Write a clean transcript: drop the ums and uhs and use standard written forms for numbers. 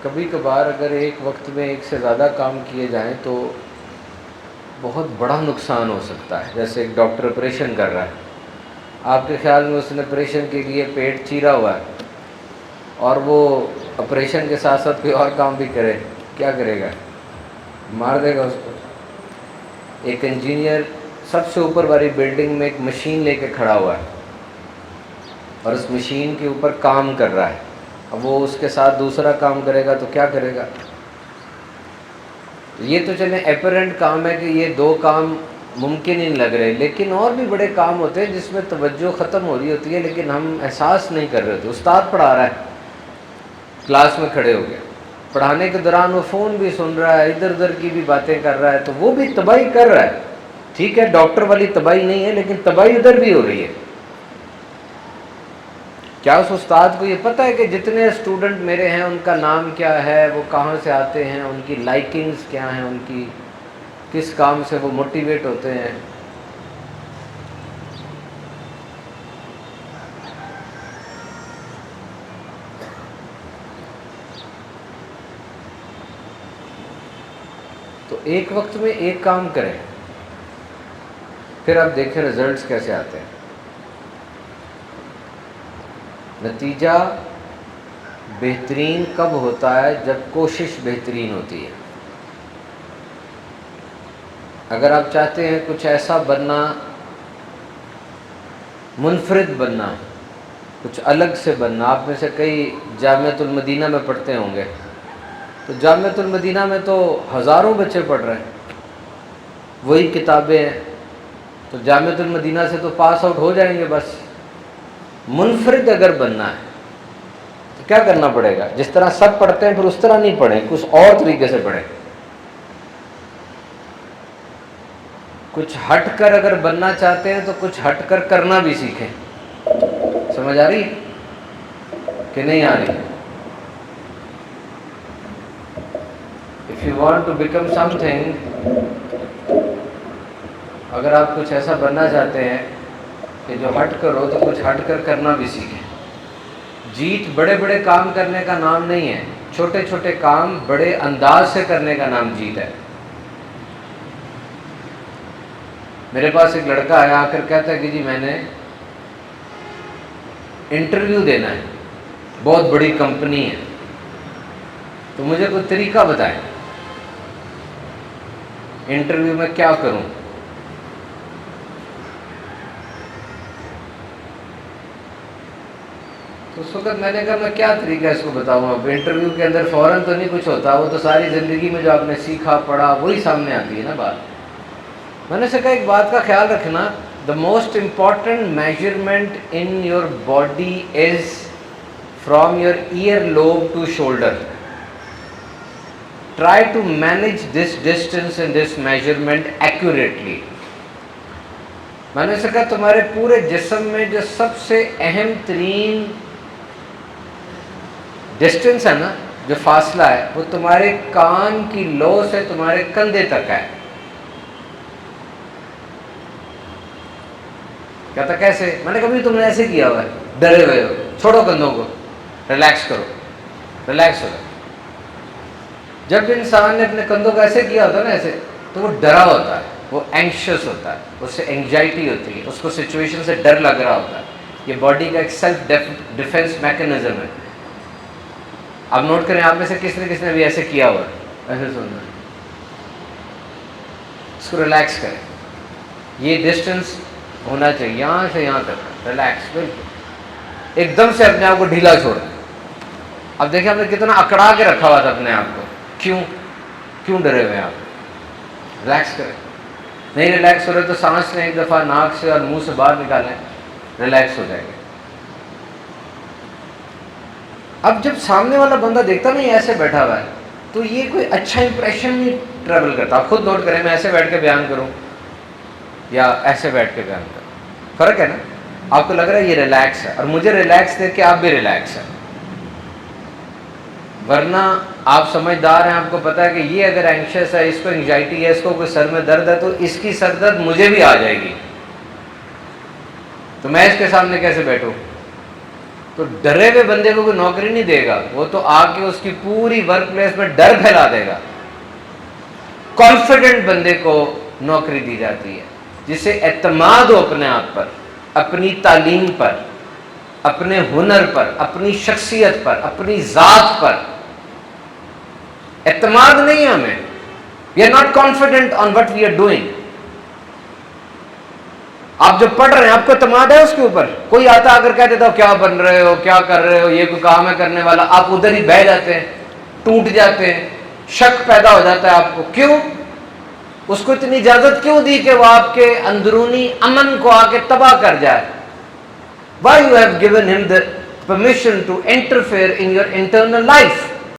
کبھی کبھار اگر ایک وقت میں ایک سے زیادہ کام کیے جائیں تو بہت بڑا نقصان ہو سکتا ہے. جیسے ایک ڈاکٹر آپریشن کر رہا ہے، آپ کے خیال میں اس نے آپریشن کے لیے پیٹ چیرا ہوا ہے اور وہ آپریشن کے ساتھ ساتھ کوئی اور کام بھی کرے، کیا کرے گا؟ مار دے گا اس کو. ایک انجینئر سب سے اوپر والی بلڈنگ میں ایک مشین لے کے کھڑا ہوا ہے اور اس مشین کے اوپر کام کر رہا ہے. اب وہ اس کے ساتھ دوسرا کام کرے گا تو کیا کرے گا؟ یہ تو چلیں اپیرنٹ کام ہے کہ یہ دو کام ممکن ہی نہیں لگ رہے، لیکن اور بھی بڑے کام ہوتے ہیں جس میں توجہ ختم ہو رہی ہوتی ہے لیکن ہم احساس نہیں کر رہے ہوتے. استاد پڑھا رہا ہے، کلاس میں کھڑے ہو گیا، پڑھانے کے دوران وہ فون بھی سن رہا ہے، ادھر ادھر کی بھی باتیں کر رہا ہے، تو وہ بھی تباہی کر رہا ہے. ٹھیک ہے ڈاکٹر والی تباہی نہیں ہے لیکن تباہی ادھر بھی ہو رہی ہے. کیا اس استاد کو یہ پتہ ہے کہ جتنے اسٹوڈنٹ میرے ہیں ان کا نام کیا ہے، وہ کہاں سے آتے ہیں، ان کی لائکنگز کیا ہیں، ان کی کس کام سے وہ موٹیویٹ ہوتے ہیں؟ تو ایک وقت میں ایک کام کریں، پھر آپ دیکھیں رزلٹس کیسے آتے ہیں. نتیجہ بہترین کب ہوتا ہے؟ جب کوشش بہترین ہوتی ہے. اگر آپ چاہتے ہیں کچھ ایسا بننا، منفرد بننا، کچھ الگ سے بننا، آپ میں سے کئی جامعۃ المدینہ میں پڑھتے ہوں گے، تو جامعۃ المدینہ میں تو ہزاروں بچے پڑھ رہے ہیں، وہی کتابیں ہیں، تو جامعۃ المدینہ سے تو پاس آؤٹ ہو جائیں گے. بس منفرد اگر بننا ہے تو کیا کرنا پڑے گا؟ جس طرح سب پڑھتے ہیں پھر اس طرح نہیں پڑھیں، کچھ اور طریقے سے پڑھیں. کچھ ہٹ کر اگر بننا چاہتے ہیں تو کچھ ہٹ کر کرنا بھی سیکھیں. سمجھ آ رہی کہ نہیں آ رہی؟ If you want to become something، اگر آپ کچھ ایسا بننا چاہتے ہیں کہ جو ہٹ کر ہو تو کچھ ہٹ کر کرنا بھی سیکھیں. جیت بڑے بڑے کام کرنے کا نام نہیں ہے، چھوٹے چھوٹے کام بڑے انداز سے کرنے کا نام جیت ہے. میرے پاس ایک لڑکا آیا، آ کر کہتا ہے کہ جی میں نے انٹرویو دینا ہے، بہت بڑی کمپنی ہے، تو مجھے کوئی طریقہ بتائیں، انٹرویو میں کیا کروں؟ تو اس وقت میں نے کہا میں کیا طریقہ اس کو بتاؤں؟ اب انٹرویو کے اندر فوراً تو نہیں کچھ ہوتا، وہ تو ساری زندگی میں جو آپ نے سیکھا پڑھا وہی سامنے آتی ہے نا بات. میں نے سے کہا ایک بات کا خیال رکھنا، the most important measurement in your body is from your ear lobe to shoulder. Try to manage this distance and this measurement accurately. میں نے سے کہا تمہارے پورے جسم میں جو سب سے اہم ترین ڈسٹینس ہے نا، جو فاصلہ ہے، وہ تمہارے کان کی لو سے تمہارے کندھے تک ہے. کہتا کیسے؟ میں نے کبھی تم نے ایسے کیا ہوا ہے؟ ڈرے ہوئے ہو، چھوڑو کندھوں کو، ریلیکس کرو، ریلیکس ہو جاؤ. جب انسان نے اپنے کندھوں کو ایسے کیا ہوتا ہے نا، ایسے، تو وہ ڈرا ہوتا ہے، وہ اینکشس ہوتا ہے، اس سے انگزائٹی ہوتی ہے، اس کو سچویشن سے ڈر لگ رہا ہوتا ہے. یہ باڈی کا ایک سیلف ڈیفینس میکینزم ہے. آپ نوٹ کریں آپ میں سے کس نے بھی ایسے کیا ہوا ہے، ایسے سننا، اس کو ریلیکس کریں. یہ ڈسٹینس ہونا چاہیے یہاں سے یہاں تک، ریلیکس، بالکل ایک دم سے اپنے آپ کو ڈھیلا چھوڑ دیں. اب دیکھیں ہم نے کتنا اکڑا کے رکھا ہوا تھا اپنے آپ کو، کیوں ڈرے ہوئے ہیں آپ؟ ریلیکس کریں. نہیں ریلیکس ہو رہے تو سانس لیں ایک دفعہ ناک سے اور منہ سے باہر نکالیں، ریلیکس ہو جائے گا. اب جب سامنے والا بندہ دیکھتا نہیں ایسے بیٹھا ہوا ہے تو یہ کوئی اچھا امپریشن نہیں ٹریول کرتا. آپ خود نوٹ کریں، میں ایسے بیٹھ کے بیان کروں یا ایسے بیٹھ کے بیان کروں، فرق ہے نا. آپ کو لگ رہا ہے یہ ریلیکس ہے، اور مجھے ریلیکس دیکھ کے آپ بھی ریلیکس ہیں. ورنہ آپ سمجھدار ہیں، آپ کو پتا ہے کہ یہ اگر اینکشس ہے، اس کو انگزائٹی ہے، اس کو کوئی سر میں درد ہے، تو اس کی سر درد مجھے بھی آ جائے گی، تو میں اس کے سامنے کیسے بیٹھوں؟ تو ڈرے ہوئے بندے کو کوئی نوکری نہیں دے گا، وہ تو آ کے اس کی پوری ورک پلیس میں ڈر پھیلا دے گا۔ کانفیڈنٹ بندے کو نوکری دی جاتی ہے، جسے اعتماد ہو اپنے آپ پر، اپنی تعلیم پر، اپنے ہنر پر، اپنی شخصیت پر، اپنی ذات پر اعتماد نہیں ہے ہمیں۔ We are not confident on what we are doing. آپ جو پڑھ رہے ہیں آپ کو اعتماد ہے اس کے اوپر؟ کوئی آتا اگر کہہ دیتا ہو کیا بن رہے ہو، کیا کر رہے ہو، یہ کوئی کام ہے کرنے والا، آپ ادھر ہی بہہ جاتے ہیں، ٹوٹ جاتے ہیں، شک پیدا ہو جاتا ہے آپ کو۔ کیوں؟ اس کو اتنی اجازت کیوں دی کہ وہ آپ کے اندرونی امن کو آ کے تباہ کر جائے؟ Why you have given him the permission to interfere in your internal life?